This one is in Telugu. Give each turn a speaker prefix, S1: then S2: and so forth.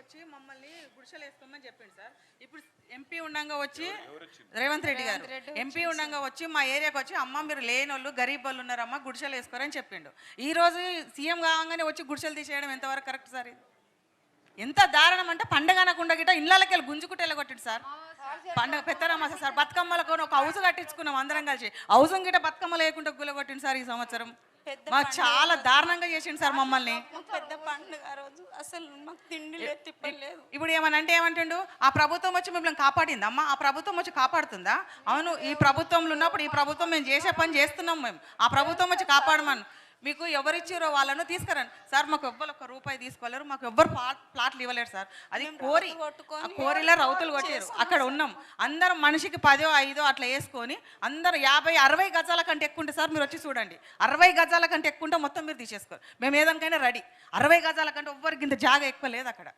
S1: వచ్చి మమ్మల్ని గుడిసెలు వేసుకోమని చెప్పిండు సార్. ఇప్పుడు ఎంపీ ఉండంగా వచ్చి రేవంత్ రెడ్డి గారు ఎంపీ ఉండంగా వచ్చి మా ఏరియాకి వచ్చి అమ్మ మీరు లేని వాళ్ళు గరీబ్ వాళ్ళు ఉన్నారమ్మా గుడిసెలు వేసుకోరని చెప్పిండు. ఈ రోజు సీఎం కాగానే వచ్చి గుడిసెలు తీసేయడం ఎంతవరకు కరెక్ట్ సార్? ఇది ఎంత దారుణం అంటే పండగ అనకుండా గిట్ట ఇళ్ళకి వెళ్ళి గుంజుకుంటే వెళ్ళగొట్టిండు సార్. పండగ పెత్తరమాస సార్ బతుకమ్మలకు ఒక హౌస్ కట్టించుకున్నాం అందరం కలిసి. హౌస్ గిట్ట బతుకమ్మ లేకుండా గులగొట్టిండు సార్ ఈ సంవత్సరం. మాకు చాలా దారుణంగా చేసిండు సార్ మమ్మల్ని.
S2: పెద్ద పండుగ రోజు అసలు మాకు తిండి లేదు తిప్పలు లేదు.
S1: ఇప్పుడు ఏమనంటే ఏమంటుండు ఆ ప్రభుత్వం వచ్చి మిమ్మల్ని కాపాడింది అమ్మా, ఆ ప్రభుత్వం వచ్చి కాపాడుతుందా? అవును, ఈ ప్రభుత్వంలో ఉన్నప్పుడు ఈ ప్రభుత్వం మేము చేసే పని చేస్తున్నాం, మేము ఆ ప్రభుత్వం వచ్చి కాపాడమని. మీకు ఎవరిచ్చారో వాళ్ళను తీసుకురండి సార్. మాకు ఎవ్వరు ఒక్క రూపాయి తీసుకోలేరు, మాకు ఎవ్వరు ప్లాట్లు ఇవ్వలేరు సార్. అది కోరి కోరిలో రౌతులు కొట్టారు. అక్కడ ఉన్నాం అందరం మనిషికి 10 5 అట్లా వేసుకొని అందరూ 50 60 గజాల కంటే ఎక్కువ ఉంటే సార్ మీరు వచ్చి చూడండి. 60 గజాల కంటే ఎక్కువ ఉంటే మొత్తం మీరు తీసేసుకోరు. మేము ఏదానికైనా రెడీ. 60 గజాల కంటే ఎవ్వరికి ఇంత జాగా ఎక్కువ లేదు అక్కడ.